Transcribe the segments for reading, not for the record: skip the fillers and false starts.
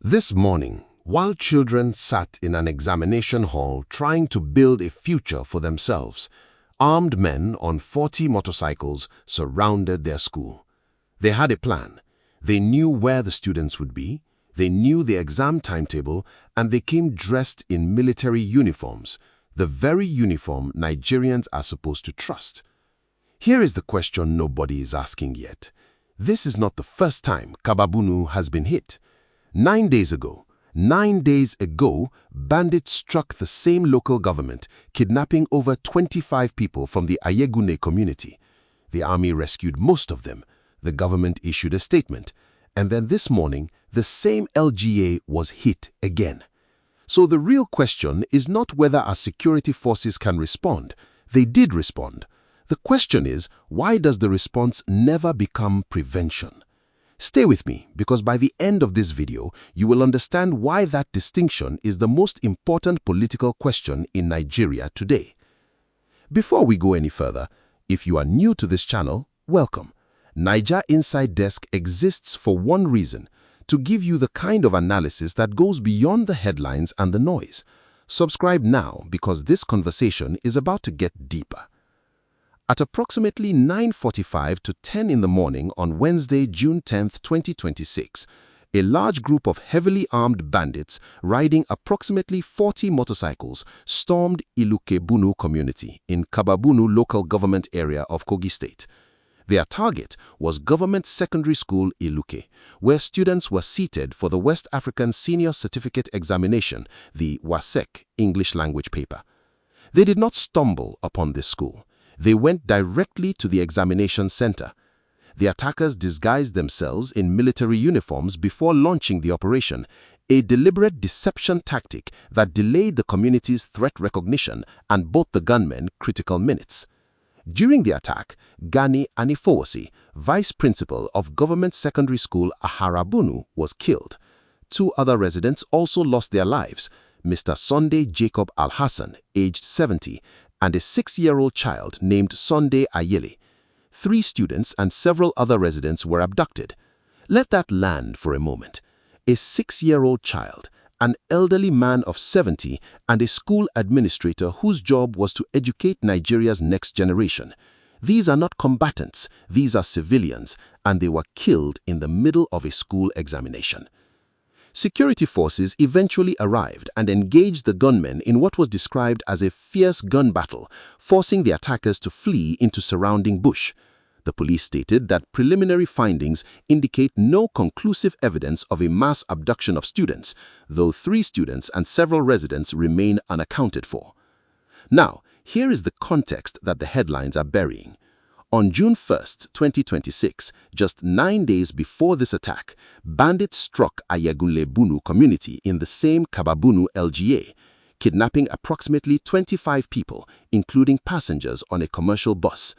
This morning, while children sat in an examination hall trying to build a future for themselves, armed men on 40 motorcycles surrounded their school. They had a plan. They knew where the students would be, they knew the exam timetable, and they came dressed in military uniforms, the very uniform Nigerians are supposed to trust. Here is the question nobody is asking yet. This is not the first time Kabba-Bunu has been hit. 9 days ago, bandits struck the same local government, kidnapping over 25 people from the Ayegune community. The army rescued most of them. The government issued a statement. And then this morning, the same LGA was hit again. So the real question is not whether our security forces can respond. They did respond. The question is, why does the response never become prevention? Stay with me, because by the end of this video, you will understand why that distinction is the most important political question in Nigeria today. Before we go any further, if you are new to this channel, welcome. Naija Inside Desk exists for one reason: to give you the kind of analysis that goes beyond the headlines and the noise. Subscribe now, because this conversation is about to get deeper. At approximately 9:45 to 10 in the morning on Wednesday, June 10, 2026, a large group of heavily armed bandits riding approximately 40 motorcycles stormed Iluke Bunu community in Kabba-Bunu local government area of Kogi State. Their target was Government Secondary School Iluke, where students were seated for the West African Senior Certificate Examination, the WAEC English language paper. They did not stumble upon this school. They went directly to the examination center. The attackers disguised themselves in military uniforms before launching the operation, a deliberate deception tactic that delayed the community's threat recognition and bought the gunmen critical minutes. During the attack, Gani Anifowosi, vice principal of Government Secondary School Kabba-Bunu, was killed. 2 other residents also lost their lives: Mr. Sunday Jacob Al-Hassan, aged 70, and a 6-year-old child named Sunday Ayele. 3 students and several other residents were abducted. Let that land for a moment. A 6-year-old child, an elderly man of 70, and a school administrator whose job was to educate Nigeria's next generation. These are not combatants, these are civilians, and they were killed in the middle of a school examination. Security forces eventually arrived and engaged the gunmen in what was described as a fierce gun battle, forcing the attackers to flee into surrounding bush. The police stated that preliminary findings indicate no conclusive evidence of a mass abduction of students, though 3 students and several residents remain unaccounted for. Now, here is the context that the headlines are burying. On June 1, 2026, just 9 days before this attack, bandits struck Iluke Bunu community in the same Kabba-Bunu LGA, kidnapping approximately 25 people, including passengers on a commercial bus.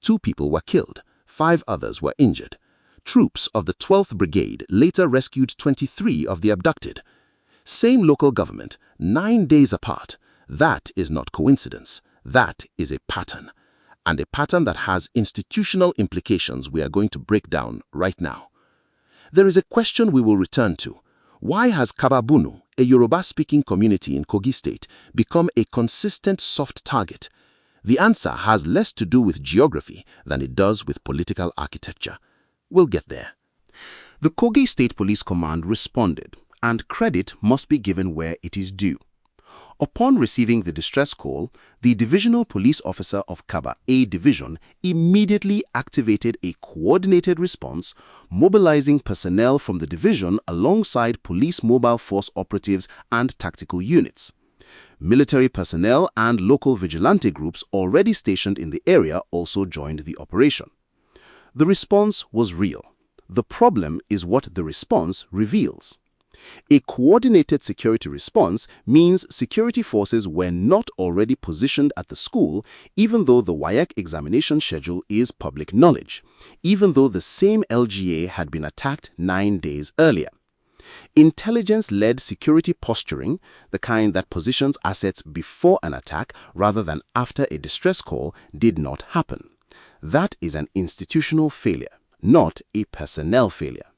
2 people were killed, 5 others were injured. Troops of the 12th Brigade later rescued 23 of the abducted. Same local government, 9 days apart. That is not coincidence. That is a pattern. And a pattern that has institutional implications we are going to break down right now. There is a question we will return to. Why has Kabba-Bunu, a Yoruba-speaking community in Kogi State, become a consistent soft target? The answer has less to do with geography than it does with political architecture. We'll get there. The Kogi State Police Command responded, and credit must be given where it is due. Upon receiving the distress call, the divisional police officer of Kabba A Division immediately activated a coordinated response, mobilizing personnel from the division alongside police mobile force operatives and tactical units. Military personnel and local vigilante groups already stationed in the area also joined the operation. The response was real. The problem is what the response reveals. A coordinated security response means security forces were not already positioned at the school, even though the WAEC examination schedule is public knowledge, even though the same LGA had been attacked 9 days earlier. Intelligence-led security posturing, the kind that positions assets before an attack rather than after a distress call, did not happen. That is an institutional failure, not a personnel failure.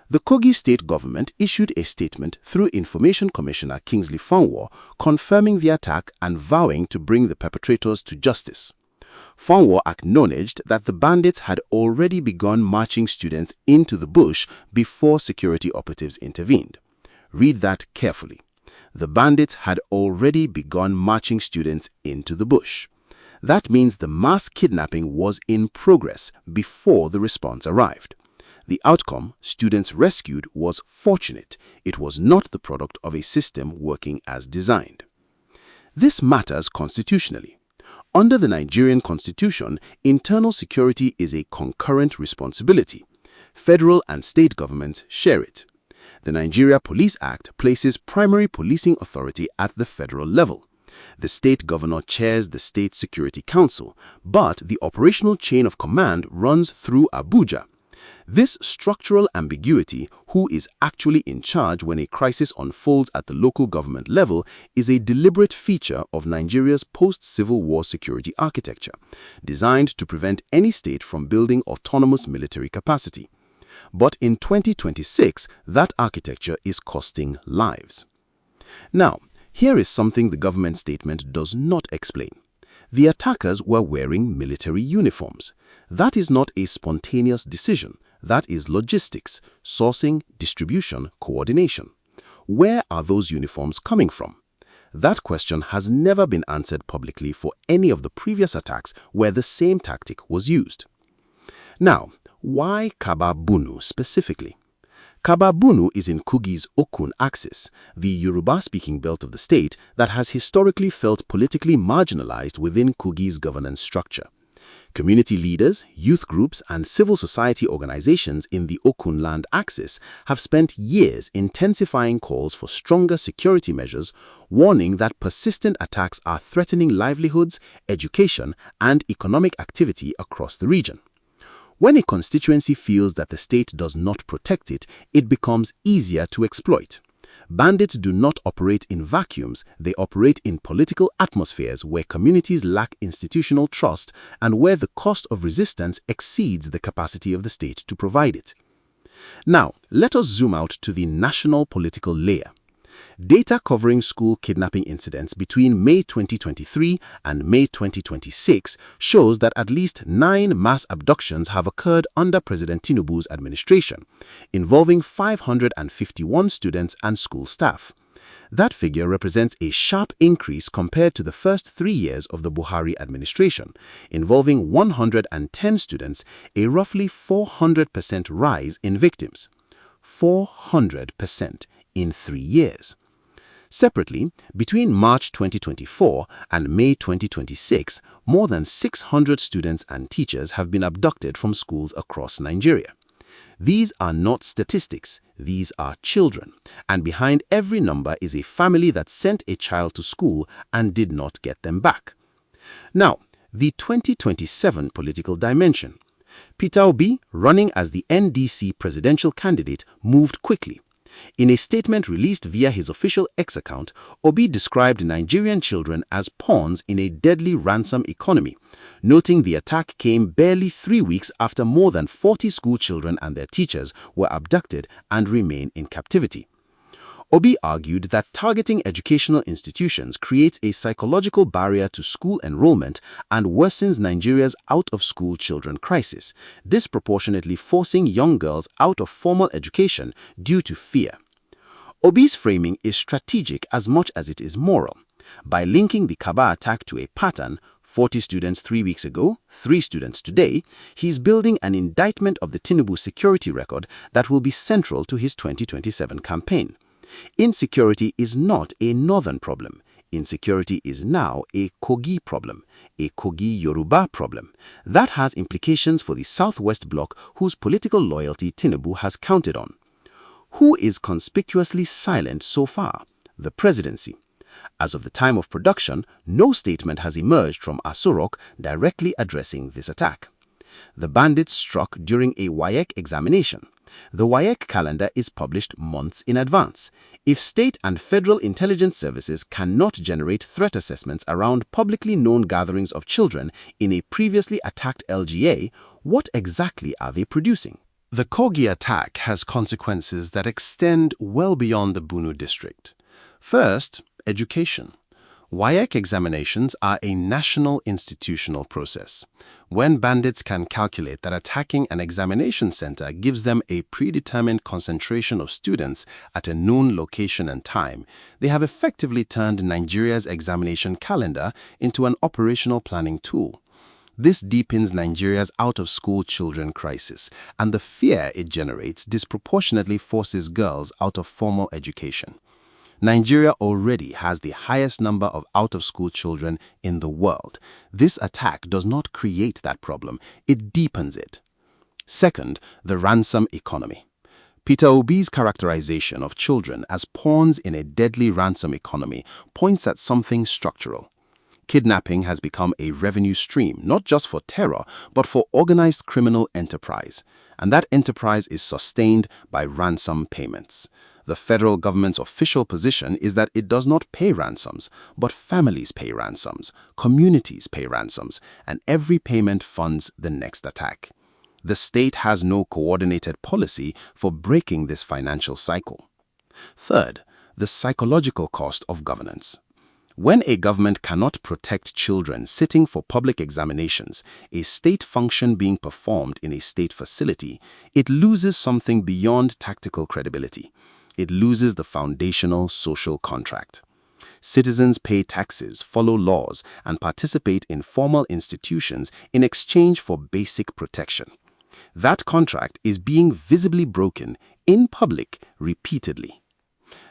The Kogi State government issued a statement through Information Commissioner Kingsley Fonwo confirming the attack and vowing to bring the perpetrators to justice. Fonwo acknowledged that the bandits had already begun marching students into the bush before security operatives intervened. Read that carefully. The bandits had already begun marching students into the bush. That means the mass kidnapping was in progress before the response arrived. The outcome, students rescued, was fortunate. It was not the product of a system working as designed. This matters constitutionally. Under the Nigerian constitution, internal security is a concurrent responsibility. Federal and state governments share it. The Nigeria Police Act places primary policing authority at the federal level. The state governor chairs the State Security Council, but the operational chain of command runs through Abuja. This structural ambiguity, who is actually in charge when a crisis unfolds at the local government level, is a deliberate feature of Nigeria's post-Civil War security architecture, designed to prevent any state from building autonomous military capacity. But in 2026, that architecture is costing lives. Now, here is something the government statement does not explain. The attackers were wearing military uniforms. That is not a spontaneous decision. That is logistics, sourcing, distribution, coordination. Where are those uniforms coming from? That question has never been answered publicly for any of the previous attacks where the same tactic was used. Now, why Kabba-Bunu specifically? Kabba-Bunu is in Kogi's Okun axis, the Yoruba-speaking belt of the state that has historically felt politically marginalized within Kogi's governance structure. Community leaders, youth groups, and civil society organizations in the Okun land axis have spent years intensifying calls for stronger security measures, warning that persistent attacks are threatening livelihoods, education, and economic activity across the region. When a constituency feels that the state does not protect it, it becomes easier to exploit. Bandits do not operate in vacuums, they operate in political atmospheres where communities lack institutional trust and where the cost of resistance exceeds the capacity of the state to provide it. Now, let us zoom out to the national political layer. Data covering school kidnapping incidents between May 2023 and May 2026 shows that at least 9 mass abductions have occurred under President Tinubu's administration, involving 551 students and school staff. That figure represents a sharp increase compared to the first 3 years of the Buhari administration, involving 110 students, a roughly 400% rise in victims. 400% in 3 years. Separately, between March 2024 and May 2026, more than 600 students and teachers have been abducted from schools across Nigeria. These are not statistics, these are children, and behind every number is a family that sent a child to school and did not get them back. Now, the 2027 political dimension. Peter Obi, running as the NDC presidential candidate, moved quickly. In a statement released via his official X account, Obi described Nigerian children as pawns in a deadly ransom economy, noting the attack came barely 3 weeks after more than 40 school children and their teachers were abducted and remain in captivity. Obi argued that targeting educational institutions creates a psychological barrier to school enrollment and worsens Nigeria's out-of-school children crisis, disproportionately forcing young girls out of formal education due to fear. Obi's framing is strategic as much as it is moral. By linking the Kabba attack to a pattern, 40 students 3 weeks ago, 3 students today, he's building an indictment of the Tinubu security record that will be central to his 2027 campaign. Insecurity is not a northern problem. Insecurity is now a Kogi problem, a Kogi Yoruba problem. That has implications for the Southwest Bloc whose political loyalty Tinubu has counted on. Who is conspicuously silent so far? The presidency. As of the time of production, no statement has emerged from Aso directly addressing this attack. The bandits struck during a WAEC examination. The WAEC calendar is published months in advance. If state and federal intelligence services cannot generate threat assessments around publicly known gatherings of children in a previously attacked LGA, what exactly are they producing? The Kogi attack has consequences that extend well beyond the Bunu district. First, education. WAEC examinations are a national institutional process. When bandits can calculate that attacking an examination center gives them a predetermined concentration of students at a known location and time, they have effectively turned Nigeria's examination calendar into an operational planning tool. This deepens Nigeria's out-of-school children crisis, and the fear it generates disproportionately forces girls out of formal education. Nigeria already has the highest number of out-of-school children in the world. This attack does not create that problem, it deepens it. Second, the ransom economy. Peter Obi's characterization of children as pawns in a deadly ransom economy points at something structural. Kidnapping has become a revenue stream, not just for terror, but for organized criminal enterprise. And that enterprise is sustained by ransom payments. The federal government's official position is that it does not pay ransoms, but families pay ransoms, communities pay ransoms, and every payment funds the next attack. The state has no coordinated policy for breaking this financial cycle. Third, the psychological cost of governance. When a government cannot protect children sitting for public examinations, a state function being performed in a state facility, it loses something beyond tactical credibility. It loses the foundational social contract. Citizens pay taxes, follow laws, and participate in formal institutions in exchange for basic protection. That contract is being visibly broken in public repeatedly.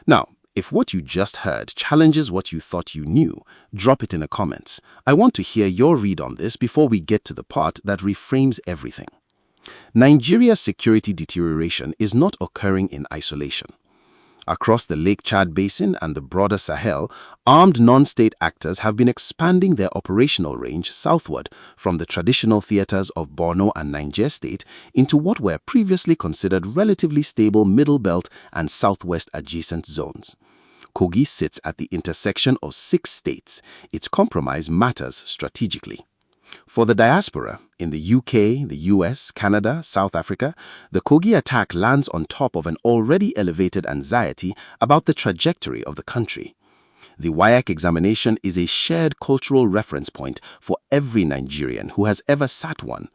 Now, if what you just heard challenges what you thought you knew, drop it in the comments. I want to hear your read on this before we get to the part that reframes everything. Nigeria's security deterioration is not occurring in isolation. Across the Lake Chad Basin and the broader Sahel, armed non-state actors have been expanding their operational range southward from the traditional theaters of Borno and Niger State into what were previously considered relatively stable Middle Belt and Southwest adjacent zones. Kogi sits at the intersection of 6 states. Its compromise matters strategically. For the diaspora, in the UK, the US, Canada, South Africa, the Kogi attack lands on top of an already elevated anxiety about the trajectory of the country. The WAEC examination is a shared cultural reference point for every Nigerian who has ever sat one.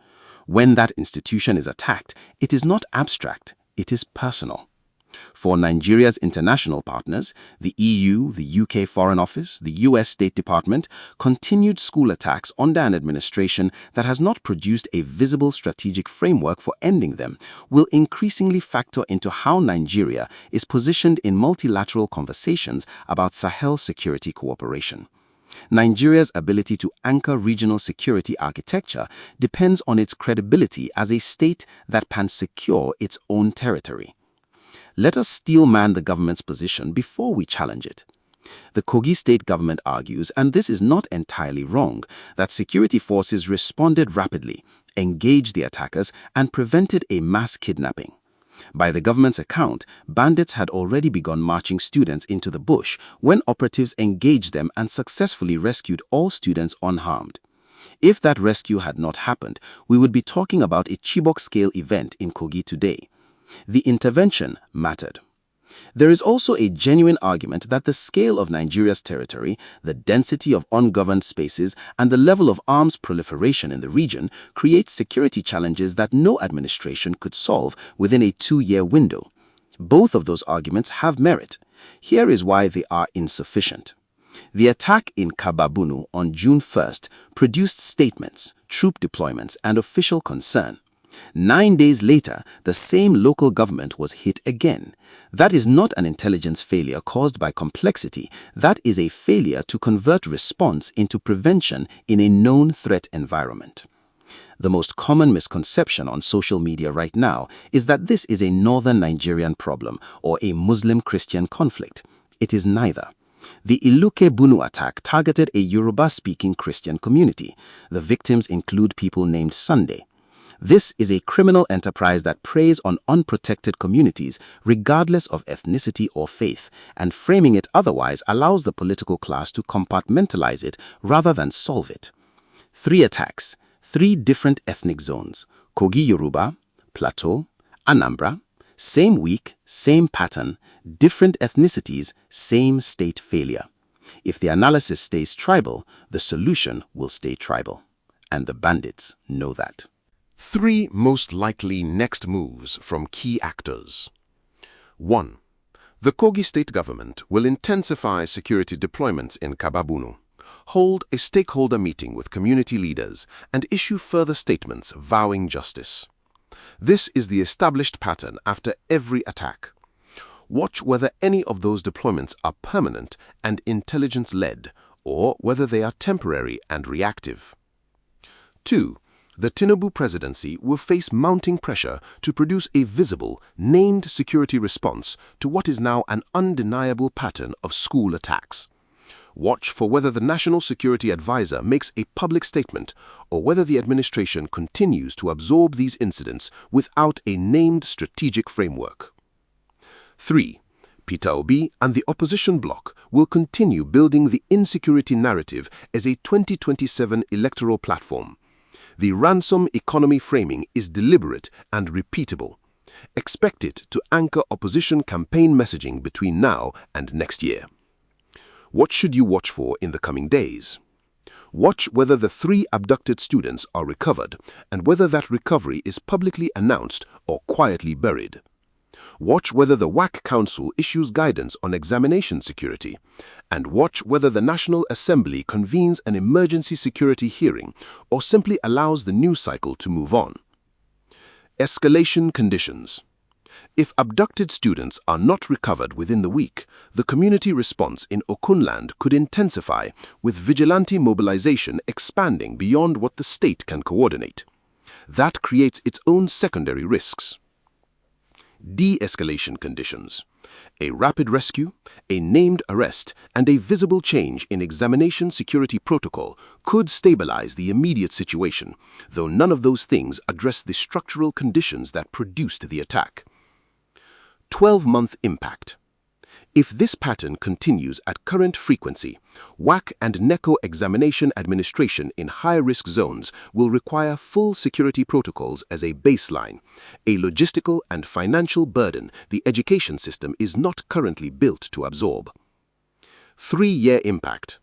When that institution is attacked, it is not abstract, it is personal. For Nigeria's international partners, the EU, the UK Foreign Office, the US State Department, continued school attacks under an administration that has not produced a visible strategic framework for ending them will increasingly factor into how Nigeria is positioned in multilateral conversations about Sahel security cooperation. Nigeria's ability to anchor regional security architecture depends on its credibility as a state that can secure its own territory. Let us steel-man the government's position before we challenge it. The Kogi State government argues, and this is not entirely wrong, that security forces responded rapidly, engaged the attackers, and prevented a mass kidnapping. By the government's account, bandits had already begun marching students into the bush when operatives engaged them and successfully rescued all students unharmed. If that rescue had not happened, we would be talking about a Chibok-scale event in Kogi today. The intervention mattered. There is also a genuine argument that the scale of Nigeria's territory, the density of ungoverned spaces, and the level of arms proliferation in the region creates security challenges that no administration could solve within a 2-year window. Both of those arguments have merit. Here is why they are insufficient. The attack in Kabba-Bunu on June 1st produced statements, troop deployments, and official concern. 9 days later, the same local government was hit again. That is not an intelligence failure caused by complexity. That is a failure to convert response into prevention in a known threat environment. The most common misconception on social media right now is that this is a northern Nigerian problem or a Muslim-Christian conflict. It is neither. The Iluke Bunu attack targeted a Yoruba-speaking Christian community. The victims include people named Sunday. This is a criminal enterprise that preys on unprotected communities regardless of ethnicity or faith, and framing it otherwise allows the political class to compartmentalize it rather than solve it. 3 attacks, 3 different ethnic zones: Kogi Yoruba, Plateau, Anambra, same week, same pattern, different ethnicities, same state failure. If the analysis stays tribal, the solution will stay tribal. And the bandits know that. 3 most likely next moves from key actors. 1. The Kogi State government will intensify security deployments in Kabba-Bunu, hold a stakeholder meeting with community leaders, and issue further statements vowing justice. This is the established pattern after every attack. Watch whether any of those deployments are permanent and intelligence-led, or whether they are temporary and reactive. 2. The Tinubu presidency will face mounting pressure to produce a visible, named security response to what is now an undeniable pattern of school attacks. Watch for whether the National Security Advisor makes a public statement or whether the administration continues to absorb these incidents without a named strategic framework. 3. Peter Obi and the opposition bloc will continue building the insecurity narrative as a 2027 electoral platform. The ransom economy framing is deliberate and repeatable. Expect it to anchor opposition campaign messaging between now and next year. What should you watch for in the coming days? Watch whether the 3 abducted students are recovered and whether that recovery is publicly announced or quietly buried. Watch whether the WAEC Council issues guidance on examination security, and watch whether the National Assembly convenes an emergency security hearing or simply allows the news cycle to move on. Escalation conditions. If abducted students are not recovered within the week, the community response in Okunland could intensify, with vigilante mobilization expanding beyond what the state can coordinate. That creates its own secondary risks. De-escalation conditions. A rapid rescue, a named arrest, and a visible change in examination security protocol could stabilize the immediate situation, though none of those things address the structural conditions that produced the attack. 12-month impact. If this pattern continues at current frequency, WAEC and NECO examination administration in high-risk zones will require full security protocols as a baseline, a logistical and financial burden the education system is not currently built to absorb. 3-year impact.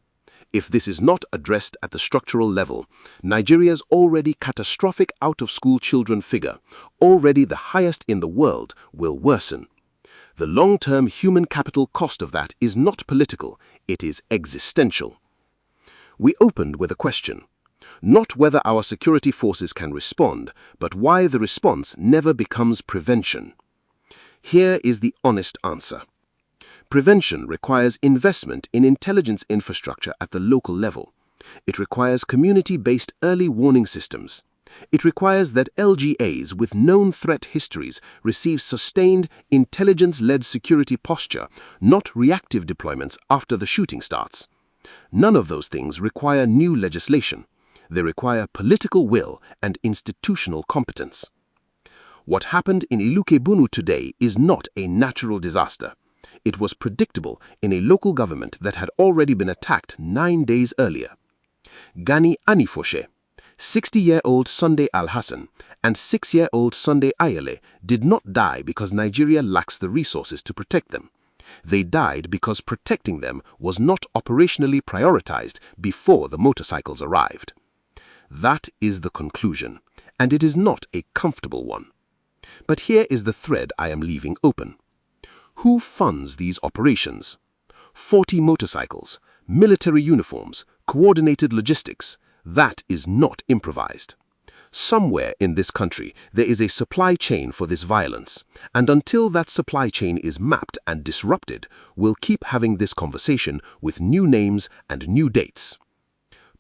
If this is not addressed at the structural level, Nigeria's already catastrophic out-of-school children figure, already the highest in the world, will worsen. The long-term human capital cost of that is not political, it is existential. We opened with a question, not whether our security forces can respond, but why the response never becomes prevention. Here is the honest answer. Prevention requires investment in intelligence infrastructure at the local level. It requires community-based early warning systems. It requires that LGAs with known threat histories receive sustained, intelligence-led security posture, not reactive deployments after the shooting starts. None of those things require new legislation. They require political will and institutional competence. What happened in Iluke Bunu today is not a natural disaster. It was predictable in a local government that had already been attacked 9 days earlier. Gani Anifoshe, 60-year-old Sunday Al-Hassan, and 6-year-old Sunday Ayele did not die because Nigeria lacks the resources to protect them. They died because protecting them was not operationally prioritized before the motorcycles arrived. That is the conclusion, and it is not a comfortable one. But here is the thread I am leaving open. Who funds these operations? 40 motorcycles, military uniforms, coordinated logistics. That is not improvised. Somewhere in this country, there is a supply chain for this violence, and until that supply chain is mapped and disrupted, we'll keep having this conversation with new names and new dates.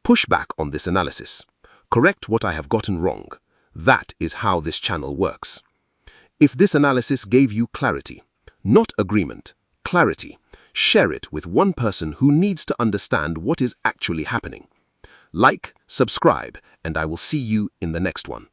Push back on this analysis. Correct what I have gotten wrong. That is how this channel works. If this analysis gave you clarity, not agreement, clarity, share it with one person who needs to understand what is actually happening. Like, subscribe, and I will see you in the next one.